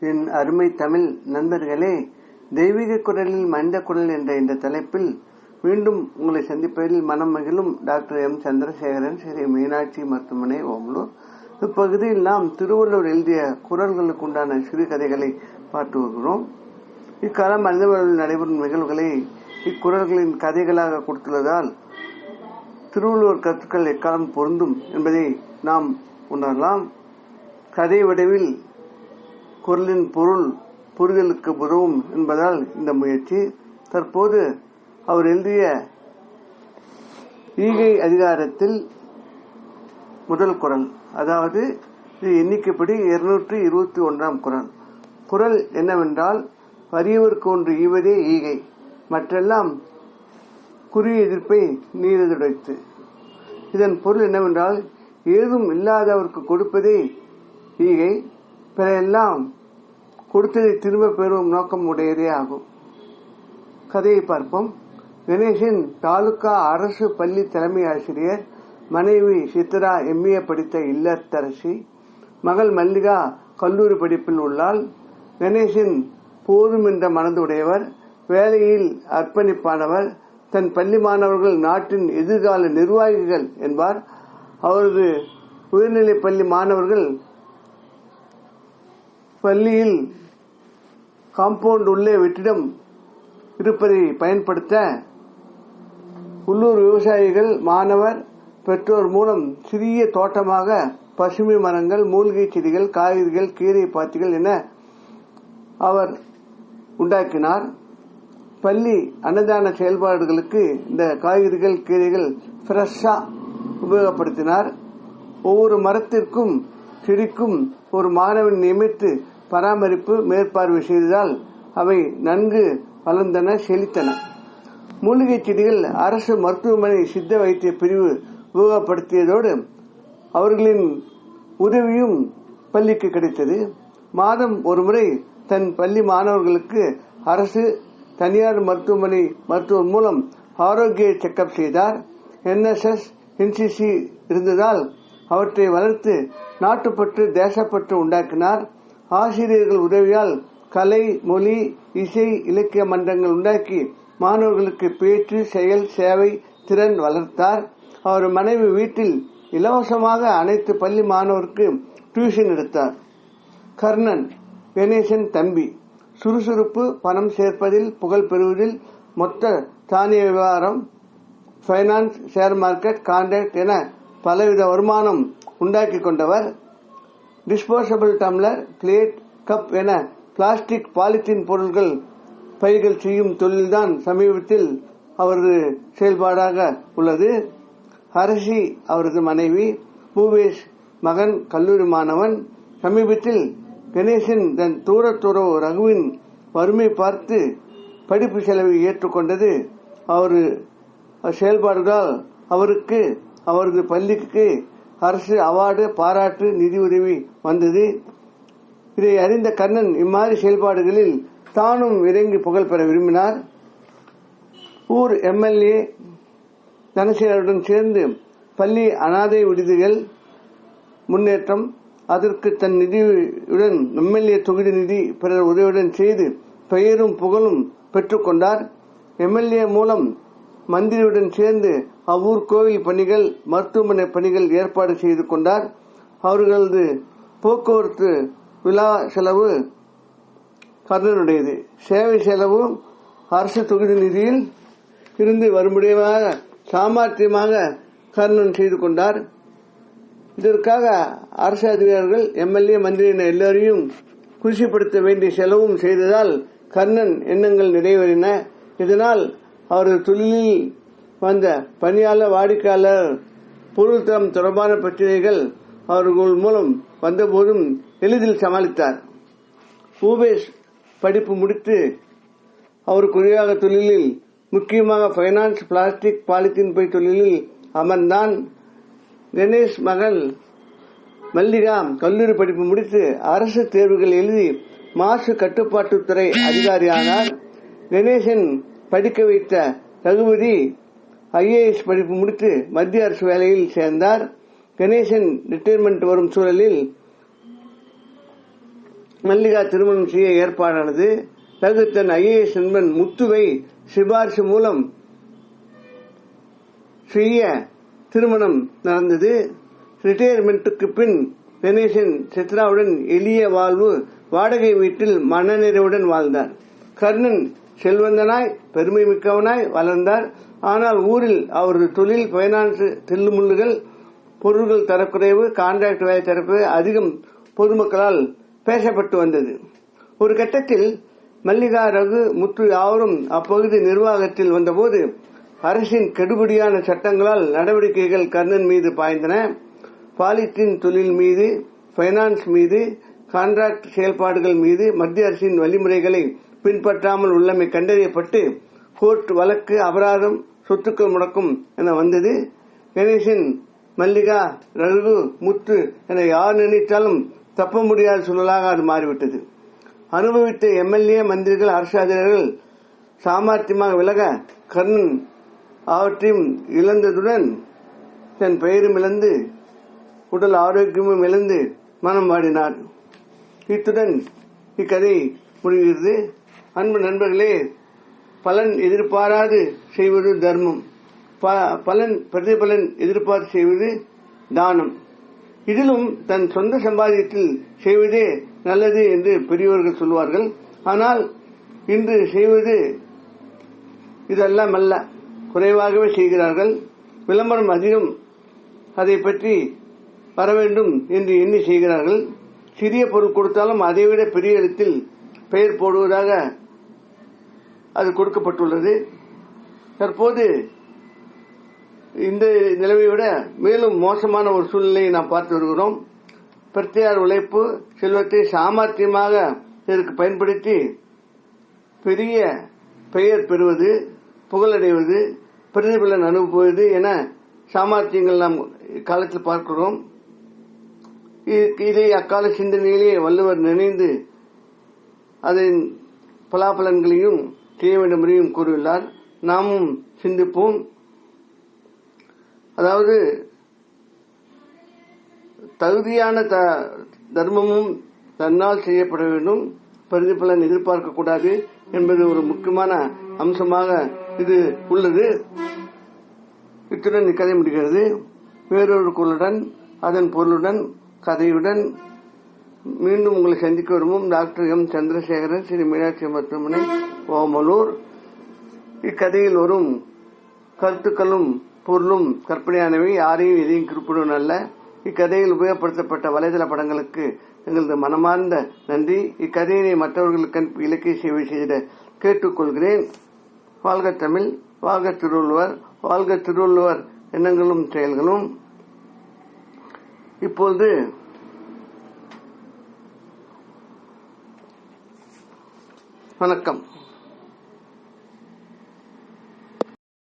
என் அருமை தமிழ் நண்பர்களே, தெய்வீக குரலில் மனித குரல் என்ற இந்த தலைப்பில் மீண்டும் உங்களை சந்திப்பதில் மனம் மகிழும் டாக்டர் எம் சந்திரசேகரன், ஸ்ரீ மீனாட்சி மருத்துவமனை, ஓமலூர். இப்பகுதியில் நாம் திருவள்ளுவர் எழுதிய குரல்களுக்கு உண்டான சிறுகதைகளை பார்த்து வருகிறோம். இக்காலம் மனித வாழ்வில் நடைபெறும் நிகழ்வுகளை இக்குறள்களின் கதைகளாக கொடுத்துள்ளதால் திருவள்ளுவர் கருத்துக்கள் எக்காலம் பொருந்தும் என்பதை நாம் உணரலாம். கதை வடிவில் குரலின் பொருள் புரிதலுக்கு உதவும் என்பதால் இந்த முயற்சி. தற்போது அவர் எழுதிய ஈகை அதிகாரத்தில் முதல் குறள், அதாவது இது எண்ணிக்கைப்படி 221ஆம் குறள். குறள் என்னவென்றால், வறியவருக்கு ஒன்று ஈவதே ஈகை, மற்றெல்லாம் குறிய எதிர்ப்பை நீரதுடைத்து. இதன் பொருள் என்னவென்றால், ஏதும் இல்லாதவருக்கு கொடுப்பதே ஈகை, பிறரெல்லாம் கொடுத்ததை திரும்ப பெறும் நோக்கம் உடையதே ஆகும். கதையை பார்ப்போம். கணேசன் தாலுகா அரசு பள்ளி தலைமை ஆசிரியர், மனைவி சித்ரா MA படித்த இல்லத்தரசி, மகள் மல்லிகா கல்லூரி படிப்பில் உள்ளாள். கணேசன் போதும் என்ற மனதுடையவர், வேலையில் அர்ப்பணிப்பானவர். தன் பள்ளி மாணவர்கள் நாட்டின் எதிர்கால நிர்வாகிகள் என்பார். அவரது உயர்நிலை பள்ளி மாணவர்கள் பள்ளியில் காம்பவுண்ட் உள்ளே வெற்றிடம் இருப்பதை பயன்படுத்த உள்ளூர் விவசாயிகள், மாணவர், பெற்றோர் மூலம் சிறிய தோட்டமாக பசுமை மரங்கள், மூலிகை செடிகள், காய்கறிகள், கீரை பாத்திகள் என அவர் உண்டாக்கினார். பள்ளி அன்னதான செயல்பாடுகளுக்கு இந்த காய்கறிகள், கீரைகள் ஃப்ரெஷ்ஷா உபயோகப்படுத்தினார். ஒவ்வொரு மரத்திற்கும் செடிக்கும் ஒரு மாணவன் நியமித்து பராமரிப்பு மேற்பார்வை செய்ததால் அவை நன்கு வளர்ந்தன, செழித்தன. மூலிகை செடிகள் அரசு மருத்துவமனை சித்த வைத்திய பிரிவு உபயோகப்படுத்தியதோடு அவர்களின் உதவியும் பள்ளிக்கு கிடைத்தது. மாதம் ஒருமுறை தன் பள்ளி மாணவர்களுக்கு அரசு, தனியார் மருத்துவமனை மருத்துவர் மூலம் ஆரோக்கிய செக்கப் செய்தார். NSS, NCC இருந்ததால் அவற்றை வளர்த்து நாட்டுப்பற்று, தேசப்பற்று உண்டாக்கினார். ஆசிரியர்கள் உதவியால் கலை, மொழி, இசை, இலக்கிய மன்றங்கள் உண்டாக்கி மாணவர்களுக்கு பேச்சு, செயல், சேவை திறன் வளர்த்தார். அவர் மனைவி வீட்டில் இலவசமாக அனைத்து பள்ளி மாணவருக்கு டியூஷன் எடுத்தார். கர்ணன், கணேசன் தம்பி, சுறுசுறுப்பு, பணம் சேர்ப்பதில், புகழ் பெறுவதில், மொத்த தானிய விவகாரம், பைனான்ஸ், ஷேர் மார்க்கெட், கான்ட்ராக்ட் என பலவித வருமானம் உண்டாக்கி கொண்டவர். டிஸ்போசபிள் டம்ளர், பிளேட், கப் என பிளாஸ்டிக், பாலித்தீன் பொருட்கள் பைகள் செய்யும் தொழில்தான் சமீபத்தில் அவரது செயல்பாடாக உள்ளது. அரசி அவரது மனைவி, பூவேஷ் மகன் கல்லூரி மாணவன். சமீபத்தில் கணேசன் தன் தூரத்துறவு ரகுவின் வறுமை பார்த்து படிப்பு செலவை ஏற்றுக்கொண்டது. செயல்பாடுகளால் அவருக்கு, அவரது பள்ளிக்கு அரசு அவார்டு, பாராட்டு, நிதி உதவி வந்தது. இதை அறிந்த கர்ணன் இம்மாதிரி செயல்பாடுகளில் தானும் இறங்கி புகழ் பெற விரும்பினார். ஊர் MLA தனசேகருடன் சேர்ந்து பள்ளி அனாதை விடுதிகள் முன்னேற்றம், அதற்கு தன் நிதியுடன் MLA தொகுதி நிதி பிறர் உதவியுடன் செய்து பெயரும் புகழும் பெற்றுக்கொண்டார். MLA மூலம் மந்திரியுடன் சேர்ந்து அவ்வூர் கோவில் பணிகள், மருத்துவமனை பணிகள் ஏற்பாடு செய்து கொண்டார். அவர்களது போக்குவரத்து விழா செலவு கர்ணனுடையது. சேவை செலவு அரசு தொகுதி நிதியில் இருந்து வரும்படியாக சாமர்த்தியமாக கர்ணன் செய்து கொண்டார். இதற்காக அரசு அதிகாரிகள், MLA, மந்திரி என எல்லோரையும் குஷிப்படுத்த வேண்டிய செலவும் செய்ததால் கர்ணன் எண்ணங்கள் நிறைவேறின. இதனால் அவரது தொழிலில் வந்த பணியாளர், வாடிக்கையாளர், பொருள் தரம் தொடர்பான பிரச்சனைகள் அவர்கள் மூலம் வந்தபோதும் எளிதில் சமாளித்தார். பூபேஷ் படிப்பு முடித்து அவருக்கு உதவியாக தொழிலில், முக்கியமாக பைனான்ஸ், பிளாஸ்டிக், பாலித்தீன் பை தொழிலில் அமர்ந்தான். கணேஷ் மகள் மல்லிகா கல்லூரி படிப்பு முடித்து அரசு தேர்வுகள் எழுதி மாசு கட்டுப்பாட்டுத்துறை அதிகாரியானார். கணேசன் படிக்க வைத்த ரகுபதி IAS படிப்பு முடித்து மத்திய அரசு வேலையில் சேர்ந்தார். கணேசன் ரிட்டையர்மெண்ட் வரும் சூழலில் மல்லிகா திருமணம் செய்ய ஏற்பாடானது. ரகு தன் IAS நண்பன் முத்துவை சிபாரிசு மூலம் செய்ய திருமணம் நடந்தது. ரிட்டையர்மெண்ட்டுக்கு பின் கணேசன் சித்ராவுடன் எளிய வாழ்வு, வாடகை வீட்டில் மனநிறைவுடன் வாழ்ந்தார். கர்ணன் செல்வந்தனாய் பெருமை மிக்கவனாய் வளர்ந்தார். ஆனால் ஊரில் அவரது தொழில், பைனான்ஸ் தில்லுமுள்ளுகள், பொருள்கள் தரக்குறைவு, கான்ட்ராக்ட் வேலை தரக்குறைவு அதிகம் பொதுமக்களால் பேசப்பட்டு வந்தது. ஒரு கட்டத்தில் மல்லிகா, ரகு, முத்து யாவரும் அப்பகுதி நிர்வாகத்தில் வந்தபோது அரசின் கெடுபிடியான சட்டங்களால் நடவடிக்கைகள் கர்ணன் மீது பாய்ந்தன. பாலித்தீன் தொழில் மீது, பைனான்ஸ் மீது, கான்ட்ராக்ட் செயல்பாடுகள் மீது மத்திய அரசின் வழிமுறைகளை பின்பற்றாமல் உள்ளமை கண்டறியப்பட்டு கோர்ட் வழக்கு, அபராதம், சொத்துக்கள் முடக்கும் என வந்தது. கணேசன், மல்லிகா, ரகு, முத்து என யார் நினைத்தாலும் தப்ப முடியாத சூழலாக அது மாறிவிட்டது. அனுபவித்த MLA, மந்திரிகள், அரசு அதிகாரிகள் சாமர்த்தியமாக விலக கர்ணன் அவற்றையும் இழந்ததுடன் தன் பெயரும் இழந்து உடல் ஆரோக்கியமும் இழந்து மனம் வாடினார். இத்துடன் இக்கதை முடிகிறது. அன்பு நண்பர்களே, பலன் எதிர்பாராது செய்வது தர்மம், பிரதிபலன் எதிர்பார்த்து செய்வது தானம். இதிலும் தன் சொந்த சம்பாதியத்தில் செய்வதே நல்லது என்று பெரியவர்கள் சொல்வார்கள். ஆனால் இன்று செய்வது இதெல்லாம் அல்ல, குறைவாகவே செய்கிறார்கள். விளம்பரம் அதிகம், அதை பற்றி வர வேண்டும் என்று எண்ணி செய்கிறார்கள். சிறிய பொருள் கொடுத்தாலும் அதைவிட பெரிய இடத்தில் பெயர் போடுவதாக அது கொடுக்கப்பட்டுள்ளது. தற்போது இந்த நிலைமை விட மேலும் மோசமான ஒரு சூழ்நிலையை நாம் பார்த்து வருகிறோம். பிரத்யார் உழைப்பு, செல்வத்தை சாமர்த்தியமாக இதற்கு பயன்படுத்தி பெரிய பெயர் பெறுவது, புகழடைவது, பிரதிபலன் அனுப்புவது என சாமர்த்தியங்கள் நாம் காலத்தில் பார்க்கிறோம். இதை அக்கால சிந்தனையிலே வள்ளுவர் நினைந்து அதன் பலாபலன்களையும் செய்ய வேண்டும் என்றும் கூறியுள்ளார். நாமும் சிந்திப்போம். அதாவது தகுதியான தர்மமும் தன்னால் செய்யப்பட வேண்டும், பிரதிபலன் எதிர்பார்க்கக்கூடாது என்பது ஒரு முக்கியமான அம்சமாக இது உள்ளது. இத்துடன் இக்கதை முடிகிறது. வேறொரு குரலுடன், அதன் பொருளுடன், கதையுடன் மீண்டும் உங்களை சந்திக்க விரும்பும் டாக்டர் M. சந்திரசேகரன், ஸ்ரீ மீனாட்சி மருத்துவமனை, ஓமலூர். இக்கதையில் வரும் கருத்துக்களும் பொருளும் கற்பனையானவை, யாரையும் எதையும் குறிப்பிடுவதல்ல. இக்கதையில் உபயோகப்படுத்தப்பட்ட வலைதள படங்களுக்கு எங்களது மனமார்ந்த நன்றி. இக்கதையினை மற்றவர்களுக்கு இலக்கிய சேவை செய்த கேட்டுக்கொள்கிறேன். வாழ்க தமிழ், வாழ்க திருவள்ளுவர், வாழ்க திருவள்ளுவர் எண்ணங்களும் செயல்களும். இப்பொழுது வணக்கம்.